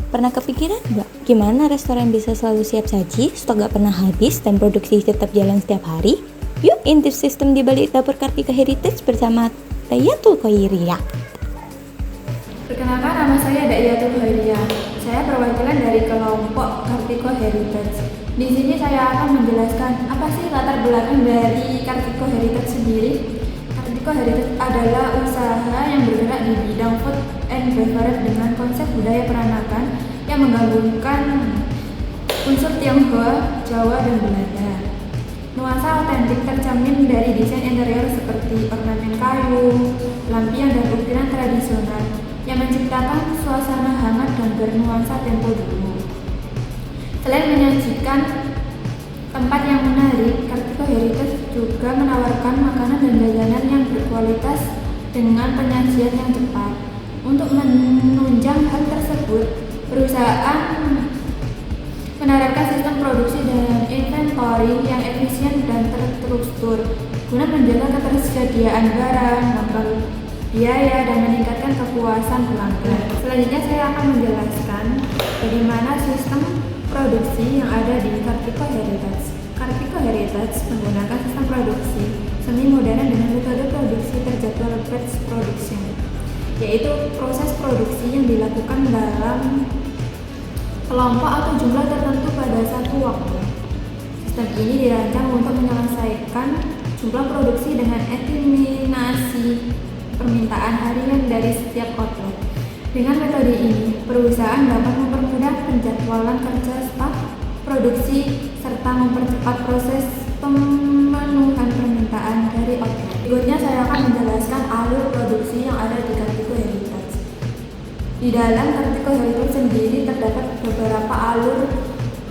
Pernah kepikiran nggak gimana restoran bisa selalu siap saji, stok gak pernah habis, dan produksi tetap jalan setiap hari? Yuk intip sistem di balik dapur Kartika Heritage bersama Dayatul Khairia. Perkenalkan, nama saya Dayatul Khairia. Saya perwakilan dari kelompok Kartika Heritage. Di sini saya akan menjelaskan apa sih latar belakang dari Kartika Heritage sendiri. Kartika Heritage adalah usaha yang bergerak di bidang food and beverage dengan konsep budaya peranakan yang menggabungkan unsur Tionghoa, Jawa, dan Belanda. Nuansa otentik tercermin dari desain interior seperti ornamen kayu, lampion, dan ukiran tradisional yang menciptakan suasana hangat dan bernuansa tempo dulu. Selain menyajikan tempat yang menarik, Kartika Heritage juga menawarkan makanan dan jajanan yang berkualitas dengan penyajian yang cepat. Untuk menunjang hal tersebut, perusahaan menerapkan sistem produksi dan inventory yang efisien dan terstruktur guna menjaga ketersediaan barang, mengontrol biaya, dan meningkatkan kepuasan pelanggan. Selanjutnya saya akan menjelaskan bagaimana sistem produksi yang ada di Kartika Heritage. Kartika Heritage menggunakan sistem produksi semi modern dengan metode produksi terjadwal batch production, yaitu proses produksi yang dilakukan dalam kelompok atau jumlah tertentu pada satu waktu. Sistem ini dirancang untuk menyelesaikan jumlah produksi dengan eliminasi permintaan harian dari setiap outlet. Dengan metode ini, perusahaan dapat mempermudah penjadwalan kerja staf produksi serta mempercepat proses pemenuhan permintaan dari outlet. Berikutnya saya akan menjelaskan alur produksi yang ada di Kartika Heritage. Di dalam Kartika Heritage sendiri terdapat beberapa alur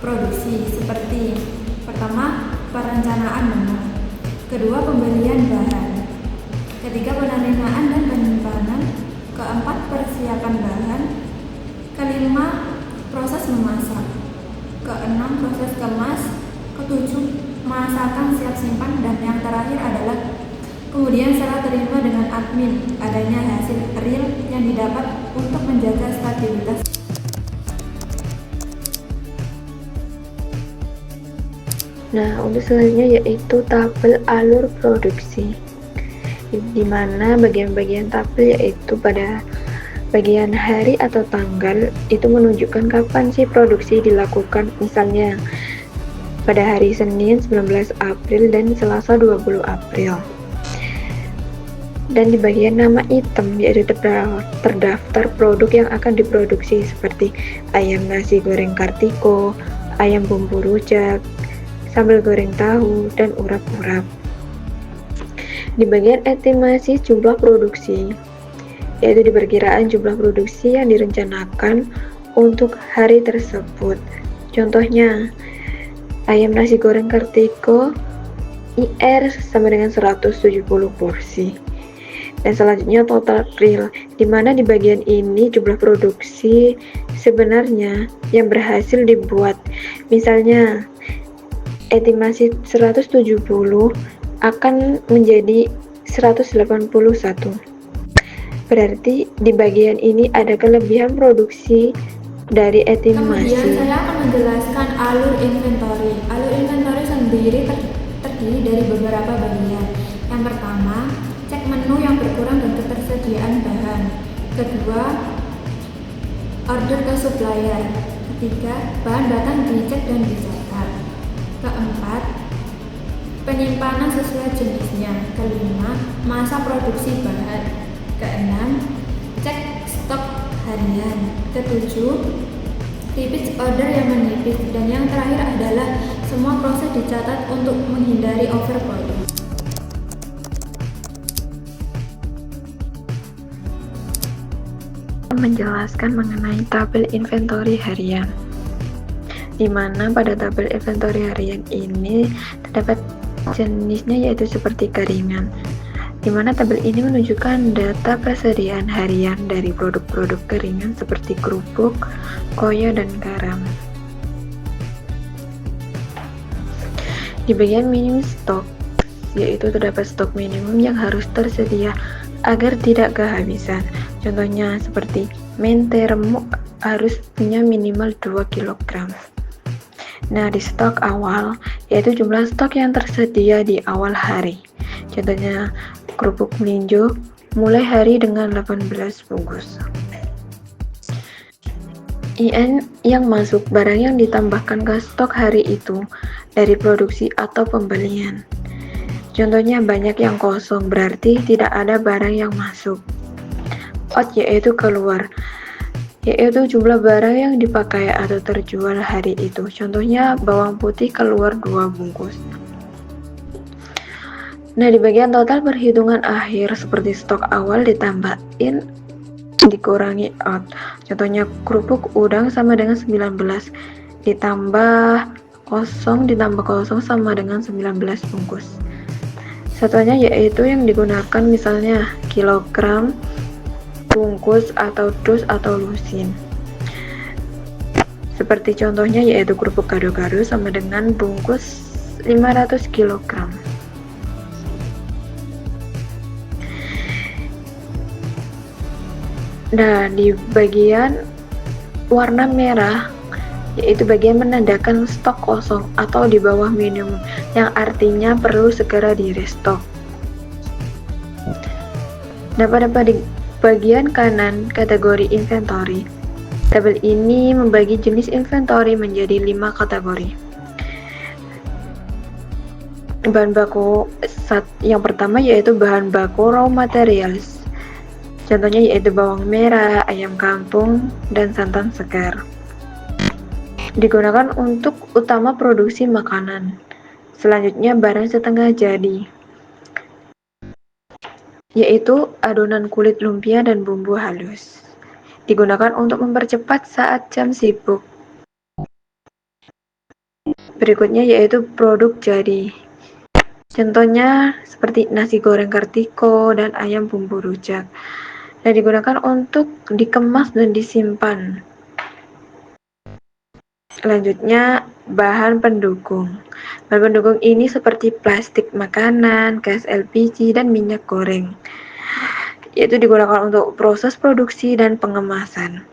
produksi seperti: pertama, perencanaan menu; kedua, pembelian bahan; ketiga, penerimaan dan penyimpanan; keempat, persiapan bahan; kelima, proses memasak; keenam, proses kemas; ketujuh, masakan siap simpan; dan yang terakhir adalah kemudian serah terima dengan admin, adanya hasil real yang didapat untuk menjaga stabilitas. Nah, untuk selanjutnya yaitu tabel alur produksi, di mana bagian-bagian tabel yaitu pada bagian hari atau tanggal itu menunjukkan kapan sih produksi dilakukan, misalnya pada hari Senin 19 April dan Selasa 20 April. Dan di bagian nama item yaitu terdaftar produk yang akan diproduksi seperti ayam nasi goreng Kartiko, ayam bumbu rujak, sambal goreng tahu, dan urap-urap. Di bagian estimasi jumlah produksi, yaitu di perkiraan jumlah produksi yang direncanakan untuk hari tersebut. Contohnya, ayam nasi goreng Kartiko IR sama dengan 170 porsi. Dan selanjutnya total real, di mana di bagian ini jumlah produksi sebenarnya yang berhasil dibuat. Misalnya, estimasi 170 akan menjadi 181. Berarti di bagian ini ada kelebihan produksi dari estimasi. Kemudian saya akan menjelaskan alur inventory. Alur inventory sendiri terdiri dari beberapa bagian. Yang pertama, cek menu yang berkurang dan ketersediaan bahan. Kedua, order ke supplier. Ketiga, bahan datang dicek dan dicatat. Keempat, penyimpanan sesuai jenisnya. Kelima, masa produksi bahan. Keenam, cek stok harian. Ketujuh, repeat order yang menipis. Dan yang terakhir adalah semua proses dicatat untuk menghindari overproduksi. Menjelaskan mengenai tabel inventory harian, di mana pada tabel inventory harian ini terdapat jenisnya yaitu seperti keringan, di mana tabel ini menunjukkan data persediaan harian dari produk-produk keringan seperti kerupuk, koyo, dan garam. Di bagian minimum stok, yaitu terdapat stok minimum yang harus tersedia agar tidak kehabisan. Contohnya seperti mente, remuk, harus punya minimal 2 kg. Nah, di stok awal, yaitu jumlah stok yang tersedia di awal hari. Contohnya, kerupuk melinjo mulai hari dengan 18 bungkus. IN yang masuk, barang yang ditambahkan ke stok hari itu dari produksi atau pembelian. Contohnya banyak yang kosong, berarti tidak ada barang yang masuk. Out yaitu keluar, yaitu jumlah barang yang dipakai atau terjual hari itu. Contohnya bawang putih keluar 2 bungkus. Nah, di bagian total perhitungan akhir seperti stok awal ditambahin dikurangi out. Contohnya kerupuk udang sama dengan 19 ditambah kosong sama dengan 19 bungkus. Satuannya yaitu yang digunakan misalnya kilogram, bungkus, atau dus atau lusin. Seperti contohnya yaitu kerupuk gado-gado sama dengan bungkus 500 kg. Nah, di bagian warna merah yaitu bagian menandakan stok kosong atau di bawah minimum, yang artinya perlu segera di restock. Nah, pada bagian kanan kategori inventory, tabel ini membagi jenis inventory menjadi 5 kategori. Bahan baku yang pertama yaitu bahan baku raw materials. Contohnya yaitu bawang merah, ayam kampung, dan santan segar. Digunakan untuk utama produksi makanan. Selanjutnya barang setengah jadi, yaitu adonan kulit lumpia dan bumbu halus. Digunakan untuk mempercepat saat jam sibuk. Berikutnya yaitu produk jadi. Contohnya seperti nasi goreng kartiko dan ayam bumbu rujak. Dan digunakan untuk dikemas dan disimpan. Selanjutnya, bahan pendukung. Bahan pendukung ini seperti plastik makanan, gas LPG, dan minyak goreng. Yaitu digunakan untuk proses produksi dan pengemasan.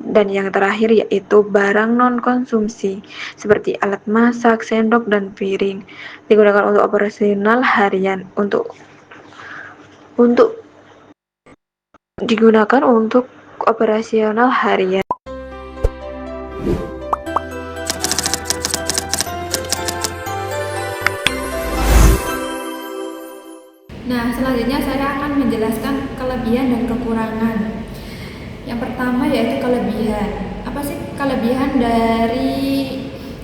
Dan yang terakhir yaitu barang non-konsumsi, seperti alat masak, sendok, dan piring. Digunakan untuk operasional harian, digunakan untuk operasional harian. Nah, selanjutnya saya akan menjelaskan kelebihan dan kekurangan. Yang pertama yaitu kelebihan. Apa sih kelebihan dari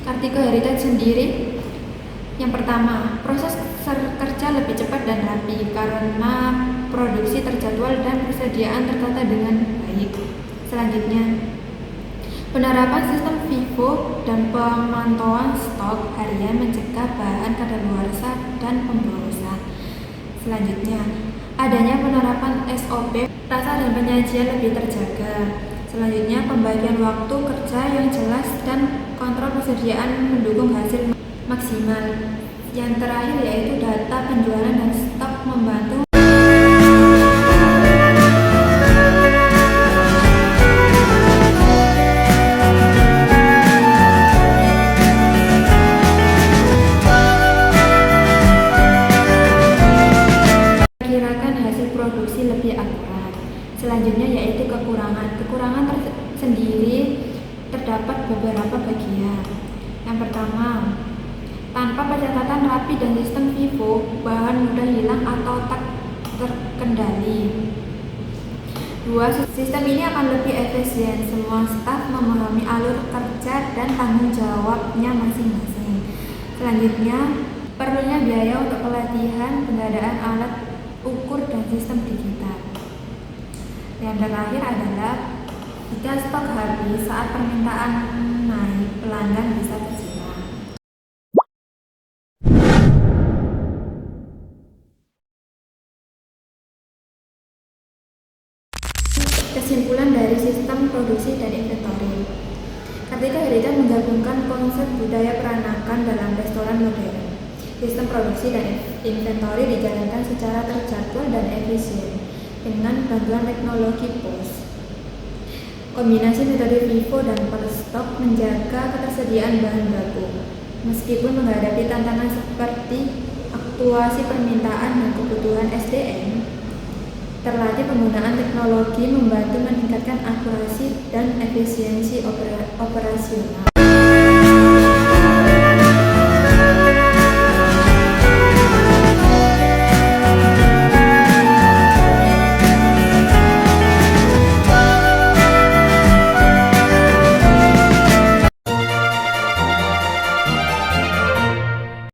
Kartiko Heritage sendiri? Yang pertama, proses kerja lebih cepat dan rapi karena produksi terjadwal dan persediaan tertata dengan baik. Selanjutnya, penerapan sistem FIFO dan pemantauan stok harian mencegah bahan kadaluarsa dan pemborosan. Selanjutnya, adanya penerapan SOP, rasa dan penyajian lebih terjaga. Selanjutnya, pembagian waktu kerja yang jelas dan kontrol persediaan mendukung hasil maksimal. Yang terakhir yaitu data penjualan dan stok membantu memperkirakan hasil produksi lebih akurat. Selanjutnya yaitu kekurangan. Kekurangan tersendiri terdapat beberapa bagian. Yang pertama, tanpa pencatatan rapi dan sistem FIFO, bahan mudah hilang atau tak terkendali. 2. Sistem ini akan lebih efisien. Semua staf memahami alur kerja dan tanggung jawabnya masing-masing. Selanjutnya, perlunya biaya untuk pelatihan, pengadaan alat ukur dan sistem digital. Yang terakhir adalah jika stok habis saat permintaan naik, pelanggan bisa terjebak. Kesimpulan dari sistem produksi dan inventory. Kartiko Heritage menggabungkan konsep budaya peranakan dalam restoran modern. Sistem produksi dan inventory dijalankan secara terjadwal dan efisien dengan bantuan teknologi POS. Kombinasi metode FIFO dan perstok menjaga ketersediaan bahan baku. Meskipun menghadapi tantangan seperti aktuasi permintaan dan kebutuhan SDM, terlatih penggunaan teknologi membantu meningkatkan akurasi dan efisiensi operasional.